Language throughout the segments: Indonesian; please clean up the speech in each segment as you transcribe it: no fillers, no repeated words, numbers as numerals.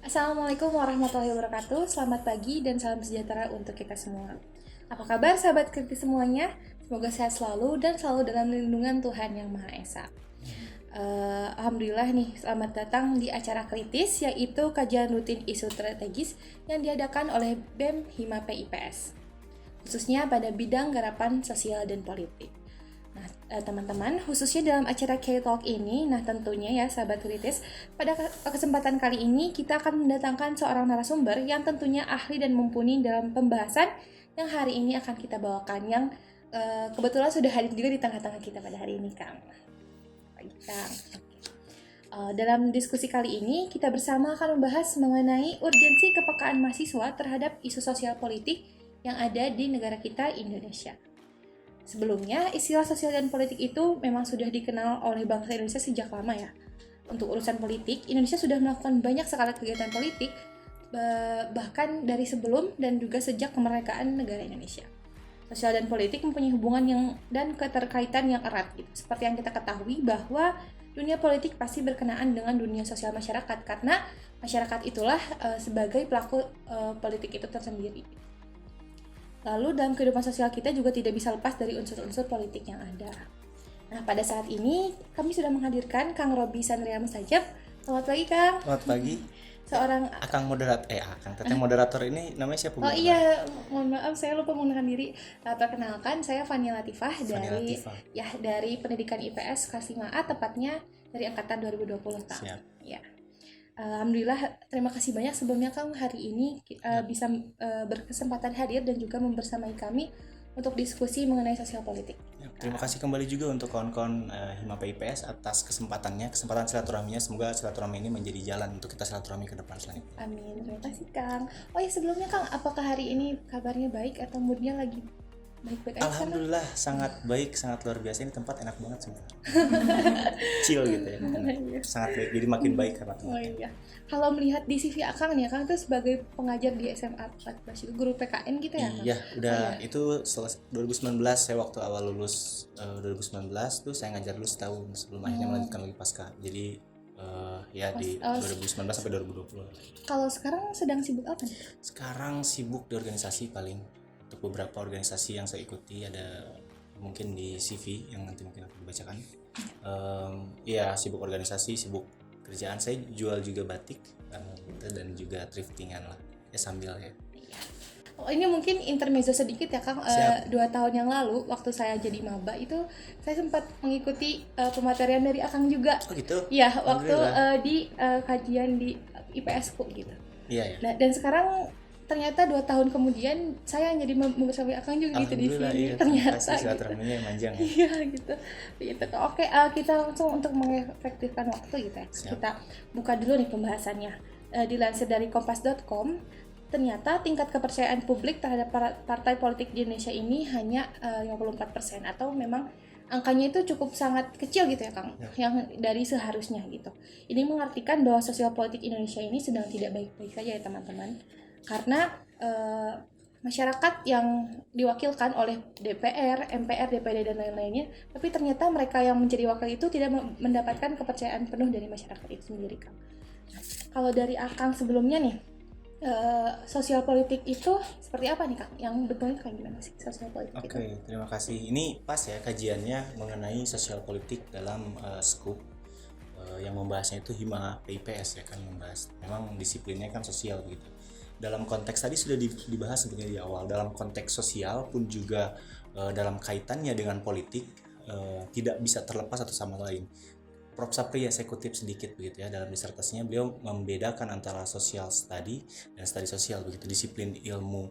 Assalamualaikum warahmatullahi wabarakatuh. Selamat pagi dan salam sejahtera untuk kita semua. Apa kabar sahabat kritis semuanya? Semoga sehat selalu dan selalu dalam lindungan Tuhan Yang Maha Esa. Alhamdulillah nih, selamat datang di acara kritis, yaitu kajian rutin isu strategis yang diadakan oleh BEM Hima PIPS, khususnya pada bidang garapan sosial dan politik. Nah, teman-teman, khususnya dalam acara K-Talk ini, nah tentunya ya sahabat kritis, pada kesempatan kali ini kita akan mendatangkan seorang narasumber yang tentunya ahli dan mumpuni dalam pembahasan yang hari ini akan kita bawakan, yang kebetulan sudah hadir juga di tengah-tengah kita pada hari ini, Kang. Kang. Dalam diskusi kali ini, kita bersama akan membahas mengenai urgensi kepekaan mahasiswa terhadap isu sosial politik yang ada di negara kita, Indonesia. Sebelumnya, istilah sosial dan politik itu memang sudah dikenal oleh bangsa Indonesia sejak lama ya. Untuk urusan politik, Indonesia sudah melakukan banyak sekali kegiatan politik, bahkan dari sebelum dan juga sejak kemerdekaan negara Indonesia. Sosial dan politik mempunyai hubungan dan keterkaitan yang erat gitu. Seperti yang kita ketahui bahwa dunia politik pasti berkenaan dengan dunia sosial masyarakat, karena masyarakat itulah sebagai pelaku politik itu tersendiri. Lalu dalam kehidupan sosial kita juga tidak bisa lepas dari unsur-unsur politik yang ada. Nah, pada saat ini kami sudah menghadirkan Kang Robi Sandria Mustajab. Selamat pagi, Kang. Selamat pagi. Seorang Teteh moderator ini namanya siapa? Oh iya, mohon maaf saya lupa menggunakan diri. Perkenalkan, saya Fania Latifah dari Pendidikan IPS kelas 5A, tepatnya dari angkatan 2020 Kang. Siap. Ya. Alhamdulillah, terima kasih banyak sebelumnya Kang hari ini bisa berkesempatan hadir dan juga membersamai kami untuk diskusi mengenai sosial politik. Terima kasih kembali juga untuk kawan-kawan Hima PIPS atas kesempatan silaturahminya. Semoga silaturahmi ini menjadi jalan untuk kita silaturahmi ke depan selanjutnya. Amin, terima kasih Kang. Oh ya, sebelumnya Kang, apakah hari ini kabarnya baik atau moodnya lagi baik-baik aja? Alhamdulillah sangat baik, sangat luar biasa. Ini tempat enak banget semua. Chill gitu ya. Sangat baik, jadi makin baik karena tempatnya. Oh iya. Kalau melihat di CV Akang nih, Akang tuh sebagai pengajar di SMA 14 itu guru PKN gitu ya, Kang? Iya, itu 2019 saya waktu awal lulus 2019 tuh saya ngajar dulu setahun sebelum akhirnya melanjutkan lagi pasca. Jadi di 2019 sampai 2020. Kalau sekarang sedang sibuk apa nih? Sekarang sibuk di organisasi paling. Untuk beberapa organisasi yang saya ikuti ada mungkin di CV yang nanti mungkin akan dibacakan. Sibuk organisasi, sibuk kerjaan. Saya jual juga batik dan juga thriftingan lah. Ya sambil ya. Oh, ini mungkin intermezzo sedikit ya Kang. 2 tahun yang lalu waktu saya jadi maba itu saya sempat mengikuti pematerian dari Akang juga. Oh gitu? Iya, waktu di kajian di IPS-ku gitu. Iya. Nah, dan sekarang ternyata 2 tahun kemudian saya jadi membersamai Akang juga gitu di sini. Iya, ternyata silaturahminya manjang ya. Iya gitu. Oke, kita langsung untuk mengefektifkan waktu gitu ya. Siap. Kita buka dulu nih pembahasannya. Dilansir dari kompas.com, ternyata tingkat kepercayaan publik terhadap partai politik di Indonesia ini hanya 54%, atau memang angkanya itu cukup sangat kecil gitu ya Kang, yang dari seharusnya gitu. Ini mengartikan bahwa sosial politik Indonesia ini sedang tidak baik-baik saja ya teman-teman, karena masyarakat yang diwakilkan oleh DPR, MPR, DPD dan lain-lainnya, tapi ternyata mereka yang menjadi wakil itu tidak mendapatkan kepercayaan penuh dari masyarakat itu sendiri Kang. Nah, kalau dari Akang sebelumnya nih, sosial politik itu seperti apa nih Kang? Yang betulnya kayak gimana sih sosial politik itu? Oke, terima kasih. Ini pas ya kajiannya mengenai sosial politik dalam scoop yang membahasnya itu Hima PIPS ya kan, membahas memang disiplinnya kan sosial begitu. Dalam konteks tadi sudah dibahas sebenarnya di awal, dalam konteks sosial pun juga dalam kaitannya dengan politik tidak bisa terlepas satu sama lain. Prof. Sapri ya saya kutip sedikit begitu ya, dalam disertasinya beliau membedakan antara social study dan study sosial begitu, disiplin ilmu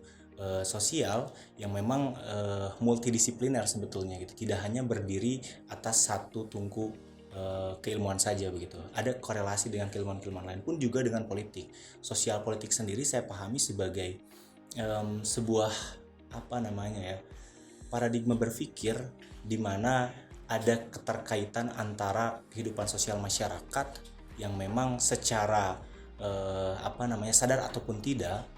sosial yang memang multidisipliner sebetulnya gitu, tidak hanya berdiri atas satu tungku keilmuan saja begitu. Ada korelasi dengan keilmuan-keilmuan lain pun juga dengan politik. Sosial politik sendiri saya pahami sebagai sebuah paradigma berpikir di mana ada keterkaitan antara kehidupan sosial masyarakat yang memang secara sadar ataupun tidak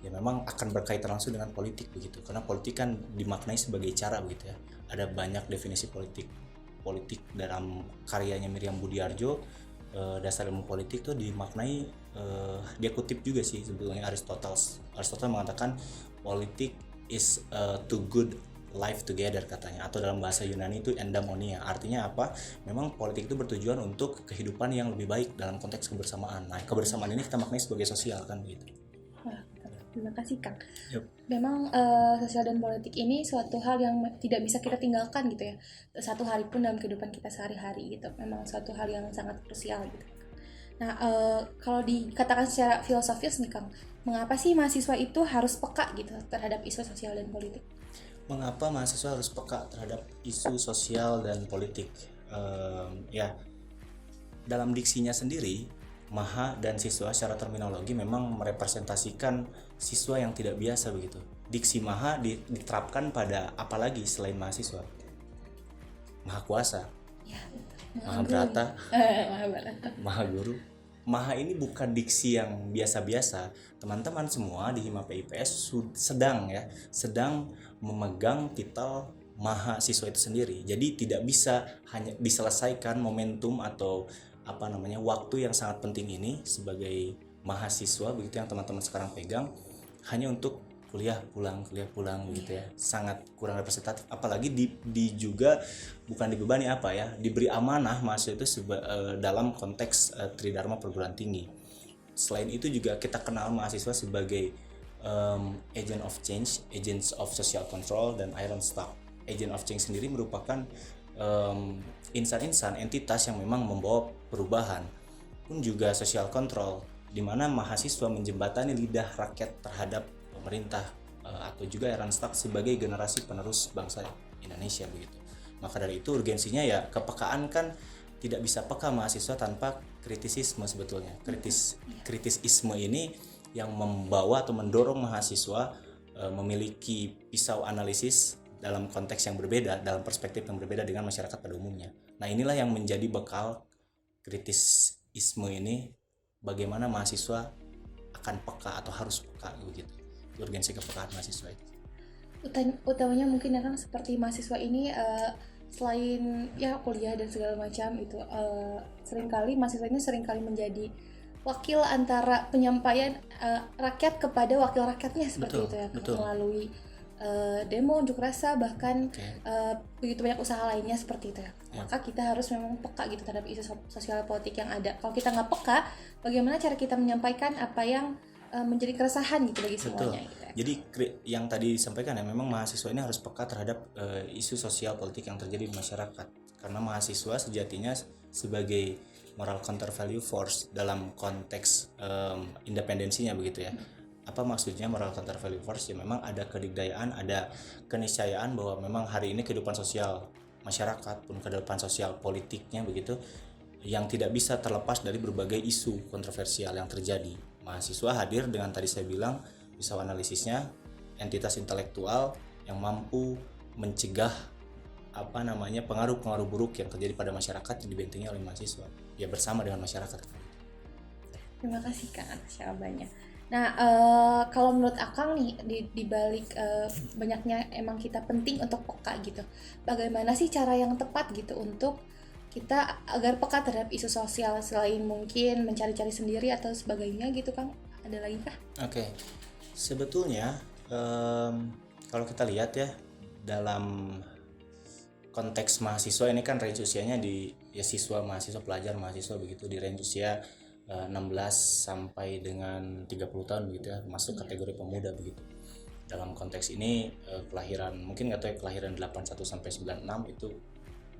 ya memang akan berkaitan langsung dengan politik begitu, karena politik kan dimaknai sebagai cara begitu ya. Ada banyak definisi politik dalam karyanya Miriam Budiarjo dasar ilmu politik tuh dimaknai, dia kutip juga sih sebetulnya Aristotle mengatakan politik is to good life together katanya, atau dalam bahasa Yunani itu endaimonia. Artinya apa? Memang politik itu bertujuan untuk kehidupan yang lebih baik dalam konteks kebersamaan. Nah, kebersamaan ini kita maknai sebagai sosial kan begitu. Wah, terima kasih Kang. Yep. Memang sosial dan politik ini suatu hal yang tidak bisa kita tinggalkan gitu ya. Satu hari pun dalam kehidupan kita sehari-hari gitu. Memang suatu hal yang sangat krusial gitu. Nah, kalau dikatakan secara filosofis nih Kang, mengapa sih mahasiswa itu harus peka gitu terhadap isu sosial dan politik? Mengapa mahasiswa harus peka terhadap isu sosial dan politik? Ya, dalam diksinya sendiri, maha dan siswa secara terminologi memang merepresentasikan siswa yang tidak biasa begitu. Diksi maha diterapkan pada apalagi selain mahasiswa? Maha kuasa, Ya, maha berata, Mahabharata. maha guru. Maha ini bukan diksi yang biasa-biasa. Teman-teman semua di Hima PIPS sedang memegang titel mahasiswa itu sendiri. Jadi tidak bisa hanya diselesaikan momentum atau waktu yang sangat penting ini sebagai mahasiswa begitu yang teman-teman sekarang pegang hanya untuk kuliah pulang gitu ya. Sangat kurang representatif, apalagi juga bukan dibebani diberi amanah mahasiswa itu dalam konteks tridharma perguruan tinggi. Selain itu juga kita kenal mahasiswa sebagai agent of change, agents of social control, dan iron stock. Agent of change sendiri merupakan insan-insan, entitas yang memang membawa perubahan, pun juga social control, di mana mahasiswa menjembatani lidah rakyat terhadap pemerintah, atau juga iron stock sebagai generasi penerus bangsa Indonesia begitu. Maka dari itu urgensinya ya kepekaan kan tidak bisa peka mahasiswa tanpa kritisisme sebetulnya. Kritisisme ini yang membawa atau mendorong mahasiswa memiliki pisau analisis dalam konteks yang berbeda, dalam perspektif yang berbeda dengan masyarakat pada umumnya. Nah, inilah yang menjadi bekal kritisisme ini, bagaimana mahasiswa akan peka atau harus peka begitu. Urgensi kepekaan mahasiswa itu. Utamanya mungkin ya kan seperti mahasiswa ini selain ya kuliah dan segala macam itu seringkali mahasiswa ini seringkali menjadi wakil antara penyampaian rakyat kepada wakil rakyatnya seperti itu ya, betul. Melalui demo, unjuk rasa, bahkan begitu banyak usaha lainnya seperti itu ya. Maka kita harus memang peka gitu terhadap isu sosial politik yang ada. Kalau kita nggak peka, bagaimana cara kita menyampaikan apa yang menjadi keresahan gitu bagi semuanya gitu ya. Jadi yang tadi disampaikan ya, memang mahasiswa ini harus peka terhadap isu sosial politik yang terjadi di masyarakat, karena mahasiswa sejatinya sebagai moral counter value force dalam konteks independensinya begitu ya. Apa maksudnya moral counter value force? Ya memang ada kedikdayaan, ada keniscayaan bahwa memang hari ini kehidupan sosial masyarakat pun kehidupan sosial politiknya begitu yang tidak bisa terlepas dari berbagai isu kontroversial yang terjadi. Mahasiswa hadir dengan tadi saya bilang pisau analisisnya, entitas intelektual yang mampu mencegah pengaruh-pengaruh buruk yang terjadi pada masyarakat yang dibentengi oleh mahasiswa ya bersama dengan masyarakat. Terima kasih Kang atas jawabannya. Nah, kalau menurut Akang nih di balik banyaknya emang kita penting untuk peka gitu. Bagaimana sih cara yang tepat gitu untuk kita agar peka terhadap isu sosial selain mungkin mencari-cari sendiri atau sebagainya gitu Kang? Ada lagi kah? Oke. Sebetulnya kalau kita lihat ya dalam konteks mahasiswa ini kan range usianya mahasiswa pelajar mahasiswa begitu di range usia 16 sampai dengan 30 tahun begitu ya, masuk kategori pemuda begitu. Dalam konteks ini kelahiran 81 sampai 96 itu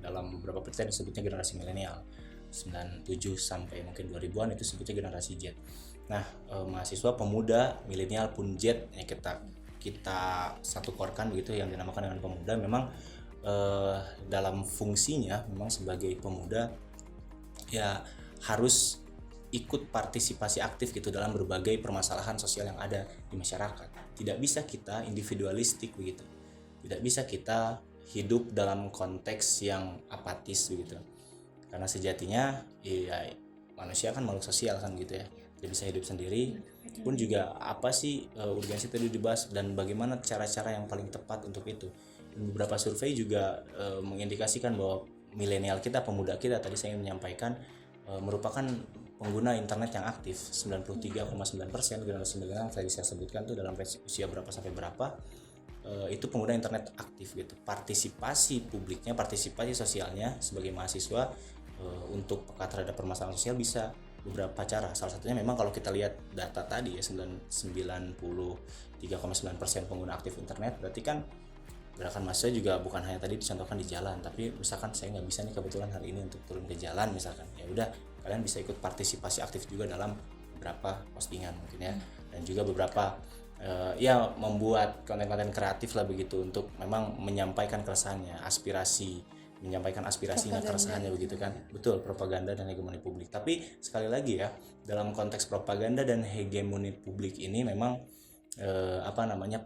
dalam beberapa penelitian disebutnya generasi milenial. 97 sampai mungkin 2000-an itu sebutnya generasi Z. Nah, mahasiswa pemuda, milenial pun Z ya kita satu korkan begitu yang dinamakan dengan pemuda. Memang dalam fungsinya memang sebagai pemuda ya harus ikut partisipasi aktif gitu dalam berbagai permasalahan sosial yang ada di masyarakat. Tidak bisa kita individualistik begitu. Tidak bisa kita hidup dalam konteks yang apatis begitu. Karena sejatinya ya manusia kan makhluk sosial kan gitu ya. Dia bisa hidup sendiri. Pun juga apa sih urgensi tadi dibahas dan bagaimana cara-cara yang paling tepat untuk itu. Dan beberapa survei juga mengindikasikan bahwa milenial kita, pemuda kita tadi saya ingin menyampaikan merupakan pengguna internet yang aktif 93,9%. Generasi milenial yang tadi saya sebutkan tuh dalam usia berapa sampai berapa itu pengguna internet aktif gitu. Partisipasi publiknya, partisipasi sosialnya sebagai mahasiswa untuk peka terhadap permasalahan sosial bisa beberapa cara. Salah satunya memang kalau kita lihat data tadi ya 93,9% pengguna aktif internet, berarti kan gerakan mahasiswa juga bukan hanya tadi dicontohkan di jalan, tapi misalkan saya nggak bisa nih kebetulan hari ini untuk turun ke jalan misalkan, ya udah kalian bisa ikut partisipasi aktif juga dalam beberapa postingan mungkin ya, dan juga beberapa ya membuat konten-konten kreatif lah begitu untuk memang menyampaikan keresahannya, menyampaikan aspirasinya, keresahannya begitu kan. Betul, propaganda dan hegemoni publik. Tapi sekali lagi ya, dalam konteks propaganda dan hegemoni publik ini memang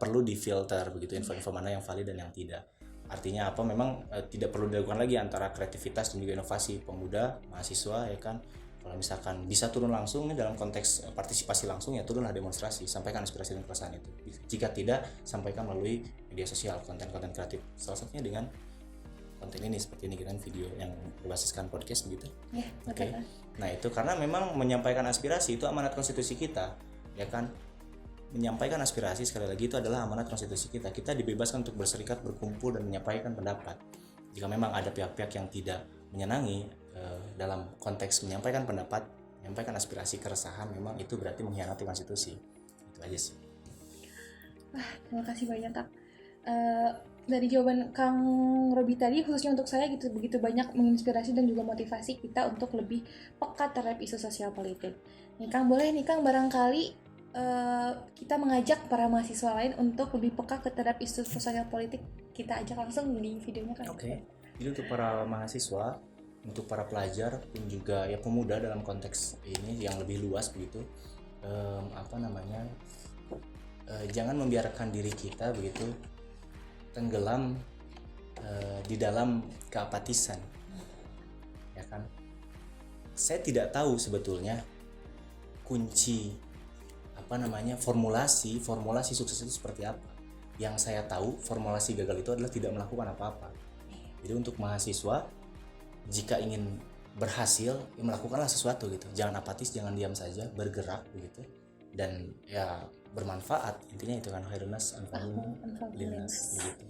perlu difilter begitu, info-info mana yang valid dan yang tidak. Artinya apa, memang tidak perlu dilakukan lagi antara kreativitas dan juga inovasi pemuda, mahasiswa ya kan. Kalau misalkan bisa turun langsung nih dalam konteks partisipasi langsung, ya turunlah demonstrasi, sampaikan aspirasi dan keresahan itu. Jika tidak, sampaikan melalui media sosial, konten-konten kreatif. Salah satunya dengan konten ini seperti ini kan, video yang berbasiskan podcast begitu. Ya, Oke. Nah, itu karena memang menyampaikan aspirasi itu amanat konstitusi kita, ya kan? Menyampaikan aspirasi sekali lagi itu adalah amanat konstitusi kita. Kita dibebaskan untuk berserikat, berkumpul dan menyampaikan pendapat. Jika memang ada pihak-pihak yang tidak menyenangi dalam konteks menyampaikan pendapat, menyampaikan aspirasi, keresahan, memang itu berarti mengkhianati konstitusi. Itu aja sih. Terima kasih banyak Kak. Dari jawaban Kang Robi tadi, khususnya untuk saya gitu, begitu banyak menginspirasi dan juga motivasi kita untuk lebih peka terhadap isu sosial politik. Nih Kang, boleh nih Kang barangkali kita mengajak para mahasiswa lain untuk lebih peka terhadap isu sosial politik. Kita ajak langsung di videonya Kang. Oke. Jadi untuk para mahasiswa, untuk para pelajar pun juga ya pemuda dalam konteks ini yang lebih luas begitu, jangan membiarkan diri kita begitu tenggelam di dalam keapatisan, ya kan. Saya tidak tahu sebetulnya kunci formulasi sukses itu seperti apa. Yang saya tahu formulasi gagal itu adalah tidak melakukan apa-apa. Jadi untuk mahasiswa, jika ingin berhasil, ya melakukanlah sesuatu gitu. Jangan apatis, jangan diam saja, bergerak begitu. Dan ya bermanfaat, intinya itu kan, khairunnas anfa'uhum linnas gitu.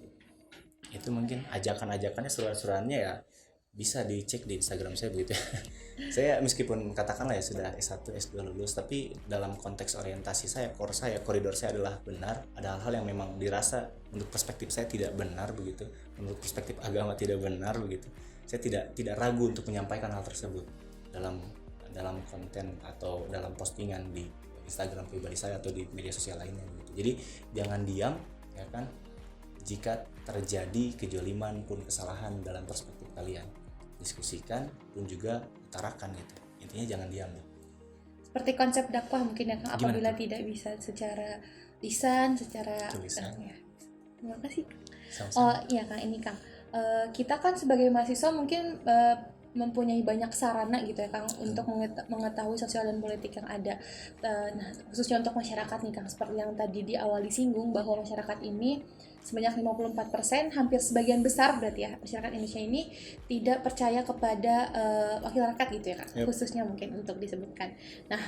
Itu mungkin ajakan-ajakannya, seruan-seruannya ya bisa dicek di Instagram saya begitu ya. Saya meskipun katakanlah ya sudah S1, S2 lulus, tapi dalam konteks orientasi saya, koridor saya adalah benar. Ada hal-hal yang memang dirasa untuk perspektif saya tidak benar begitu, menurut perspektif agama tidak benar begitu. Saya tidak ragu untuk menyampaikan hal tersebut dalam konten atau dalam postingan di Instagram pribadi saya atau di media sosial lainnya gitu. Jadi jangan diam, ya kan, jika terjadi kejoliman pun kesalahan dalam perspektif kalian, diskusikan pun juga utarakan gitu. Intinya jangan diam. Seperti konsep dakwah mungkin ya Kang, apabila tidak bisa secara lisan, secara tulisan. Ya. Terima kasih. Sama-sama. Oh iya Kang, ini Kang, kita kan sebagai mahasiswa mungkin mempunyai banyak sarana gitu ya Kang untuk mengetahui sosial dan politik yang ada. Nah, khususnya untuk masyarakat nih Kang, seperti yang tadi di awal disinggung bahwa masyarakat ini sebanyak 54%, hampir sebagian besar berarti ya masyarakat Indonesia ini tidak percaya kepada wakil rakyat gitu ya Kang. Yep. Khususnya mungkin untuk disebutkan. Nah,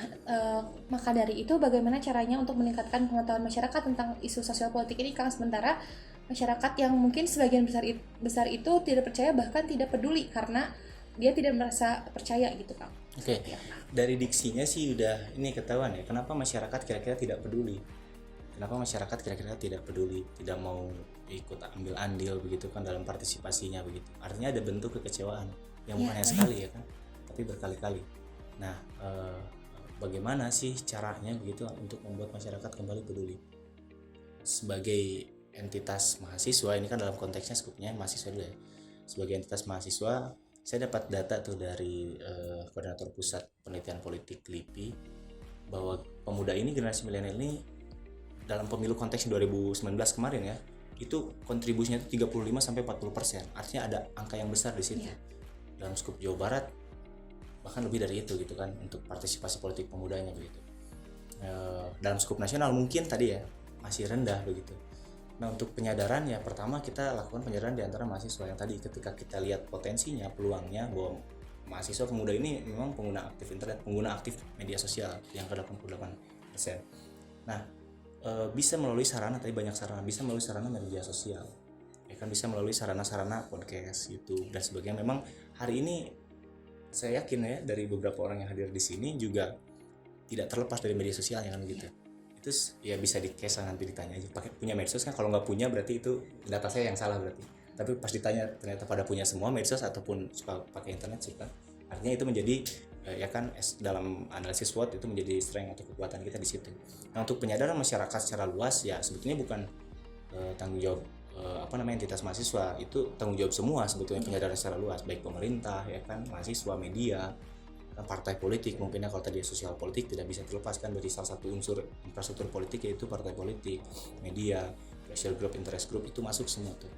maka dari itu bagaimana caranya untuk meningkatkan pengetahuan masyarakat tentang isu sosial politik ini Kang, sementara masyarakat yang mungkin sebagian besar itu tidak percaya, bahkan tidak peduli karena dia tidak merasa percaya gitu Kang. Oke. Dari diksinya sih udah ini ketahuan ya, kenapa masyarakat kira-kira tidak peduli. Kenapa masyarakat kira-kira tidak peduli, tidak mau ikut ambil andil begitu kan dalam partisipasinya begitu. Artinya ada bentuk kekecewaan yang bukan hanya sekali ya kan, tapi berkali-kali. Nah, bagaimana sih caranya begitu untuk membuat masyarakat kembali peduli? Sebagai entitas mahasiswa, ini kan dalam konteksnya skupnya mahasiswa dulu ya. Sebagai entitas mahasiswa, saya dapat data tuh dari Koordinator Pusat Penelitian Politik LIPI bahwa pemuda ini, generasi milenial ini dalam pemilu konteks 2019 kemarin ya, itu kontribusinya itu 35-40%. Artinya ada angka yang besar di situ. Yeah. Dalam skup Jawa Barat bahkan lebih dari itu gitu kan untuk partisipasi politik pemudanya begitu. Dalam skup nasional mungkin tadi ya masih rendah begitu. Nah, untuk penyadaran ya, pertama kita lakukan penyadaran di antara mahasiswa yang tadi ketika kita lihat potensinya, peluangnya bahwa mahasiswa pemuda ini memang pengguna aktif internet, pengguna aktif media sosial yang ke 88%. Nah, bisa melalui sarana, tadi banyak sarana, bisa melalui sarana media sosial, ya kan, bisa melalui sarana-sarana podcast, YouTube dan sebagainya. Memang hari ini saya yakin ya dari beberapa orang yang hadir di sini juga tidak terlepas dari media sosial, ya kan gitu. Itu ya bisa di case nanti ditanya aja, pakai punya medsos kan? Kalau nggak punya berarti itu data saya yang salah berarti. Tapi pas ditanya ternyata pada punya semua medsos ataupun suka pakai internet suka. Artinya itu menjadi ya kan dalam analisis SWOT itu menjadi strength atau kekuatan kita di situ. Nah, untuk penyadaran masyarakat secara luas ya sebetulnya bukan tanggung jawab entitas mahasiswa, itu tanggung jawab semua sebetulnya penyadaran secara luas, baik pemerintah ya kan, mahasiswa, media, partai politik. Mungkinnya kalau tadi sosial politik tidak bisa terlepaskan dari salah satu unsur infrastruktur politik, yaitu partai politik, media, social group, interest group, itu masuk semua tuh.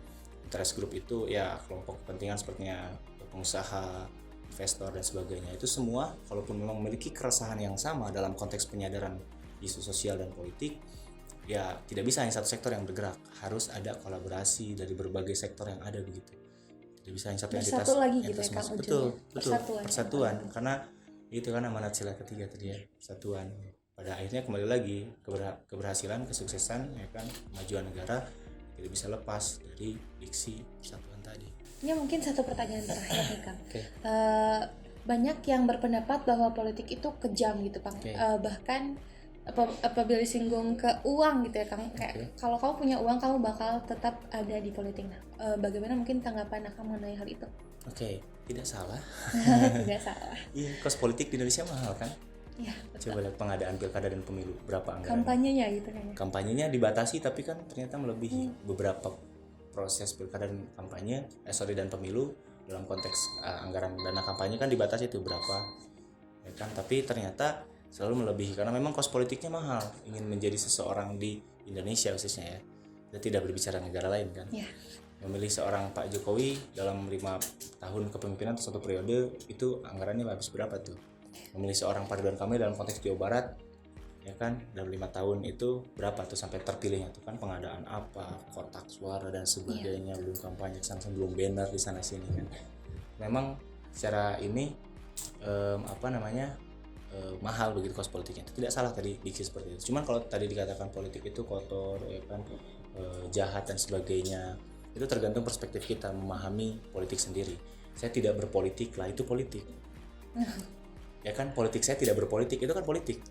Interest group itu ya kelompok kepentingan sepertinya pengusaha, investor dan sebagainya. Itu semua kalaupun memang memiliki keresahan yang sama dalam konteks penyadaran isu sosial dan politik, ya tidak bisa hanya satu sektor yang bergerak, harus ada kolaborasi dari berbagai sektor yang ada begitu. Tidak bisa hanya satu entitas. Bersatu lagi gitu ya Kang. Betul, persatuan. Karena itu kan amanat sila ketiga tadi ya, persatuan. Pada akhirnya kembali lagi keberhasilan, kesuksesan ya kan, kemajuan negara tidak bisa lepas dari diksi persatuan tadi. Ini mungkin satu pertanyaan terakhir nih Kang. Okay. Banyak yang berpendapat bahwa politik itu kejam gitu Kang. Okay. Bahkan apabila disinggung ke uang gitu ya Kang, kayak kalau kamu punya uang kamu bakal tetap ada di politik. Nah, bagaimana mungkin tanggapan Kang mengenai hal itu? Oke, tidak salah. Tidak salah. Iya, kos politik di Indonesia mahal kan? Iya. Coba lihat pengadaan pilkada dan pemilu, berapa anggaran? Kampanyenya gitu kan? Kampanyenya dibatasi tapi kan ternyata melebihi beberapa proses pilkada dan kampanye, dan pemilu dalam konteks anggaran dana kampanye kan dibatasi itu berapa, ya kan? Tapi ternyata selalu melebihi karena memang kos politiknya mahal. Ingin menjadi seseorang di Indonesia khususnya ya, kita tidak berbicara negara lain kan. Yeah. Memilih seorang Pak Jokowi dalam 5 tahun kepemimpinan atau 1 periode itu anggarannya habis berapa tuh? Memilih seorang Pak Ridwan Kamil dalam konteks Jawa Barat ya kan dalam 5 tahun itu berapa tuh sampai terpilihnya tuh kan, pengadaan apa, kotak suara dan sebagainya, belum kampanye sana, belum banner di sana sini kan. Memang secara ini mahal begitu kos politiknya. Tidak salah tadi diksi seperti itu. Cuman kalau tadi dikatakan politik itu kotor ya kan, jahat dan sebagainya, itu tergantung perspektif kita memahami politik sendiri. Saya tidak berpolitik lah itu politik. Ya kan, politik saya tidak berpolitik itu kan politik.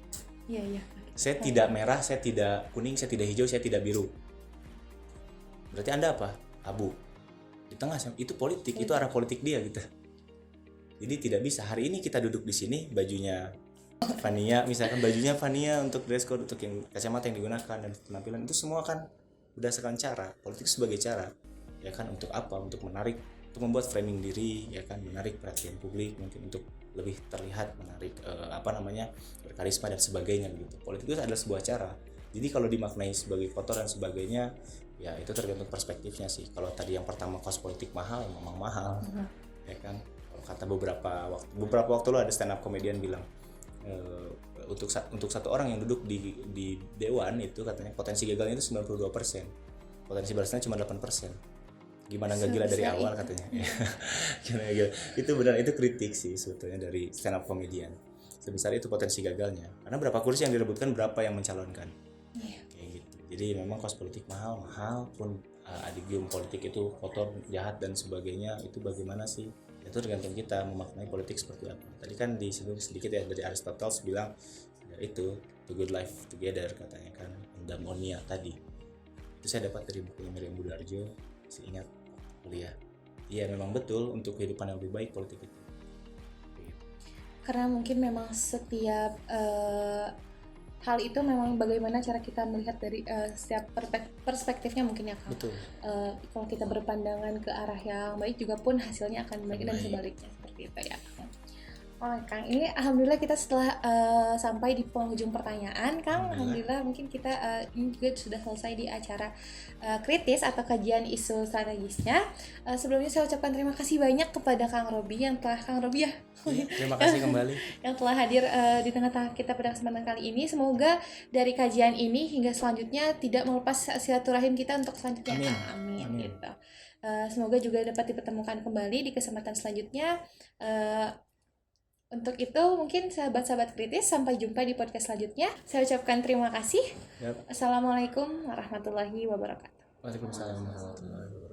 Iya. Saya tidak merah, saya tidak kuning, saya tidak hijau, saya tidak biru. Berarti Anda apa? Abu. Di tengah itu politik, itu arah politik dia gitu. Jadi tidak bisa hari ini kita duduk di sini bajunya Fania, misalkan bajunya Fania untuk dress code, untuk yang kacamata yang digunakan dan penampilan itu semua kan berdasarkan cara. Politik sebagai cara. Ya kan, untuk apa? Untuk menarik, untuk membuat framing diri, ya kan, menarik perhatian publik, mungkin untuk lebih terlihat menarik, berkarisma dan sebagainya begitu. Politik itu adalah sebuah cara. Jadi kalau dimaknai sebagai kotor dan sebagainya, ya itu tergantung perspektifnya sih. Kalau tadi yang pertama kos politik mahal, ya memang mahal, ya kan. Kalau kata beberapa waktu lalu ada stand up komedian bilang, untuk satu orang yang duduk di dewan itu katanya potensi gagalnya itu 92%, potensi berhasilnya cuma 8%. Gimana nggak gila dari awal katanya. Gila. Itu benar, itu kritik sih sebetulnya dari stand up comedian. Sebesar itu potensi gagalnya. Karena berapa kursi yang direbutkan, berapa yang mencalonkan. Kayak gitu. Jadi memang kos politik mahal pun adigium politik itu kotor, jahat dan sebagainya, itu bagaimana sih? Itu tergantung kita memaknai politik seperti apa. Tadi kan disinggung sedikit ya dari Aristoteles bilang ya itu the good life together katanya kan, eudaimonia tadi. Itu saya dapat dari bukunya Miriam Budarjo. Ingat kuliah. Iya memang betul, untuk kehidupan yang lebih baik politik itu. Karena mungkin memang setiap hal itu memang bagaimana cara kita melihat dari setiap perspektifnya mungkin ya Kang. Betul. Kalau kita berpandangan ke arah yang baik juga pun hasilnya akan baik dan sebaliknya seperti itu ya. Oh, Kang, ini alhamdulillah kita setelah sampai di penghujung pertanyaan, Kang. Alhamdulillah mungkin kita ini juga sudah selesai di acara kritis atau kajian isu strategisnya. Sebelumnya saya ucapkan terima kasih banyak kepada Kang Robi yang telah Terima kasih kembali yang telah hadir di tengah-tengah kita pada kesempatan kali ini. Semoga dari kajian ini hingga selanjutnya tidak melepas silaturahim kita untuk selanjutnya. Amin. Gitu. Semoga juga dapat dipertemukan kembali di kesempatan selanjutnya. Untuk itu mungkin sahabat-sahabat kritis, sampai jumpa di podcast selanjutnya. Saya ucapkan terima kasih. Assalamualaikum warahmatullahi wabarakatuh. Waalaikumsalam warahmatullahi wabarakatuh.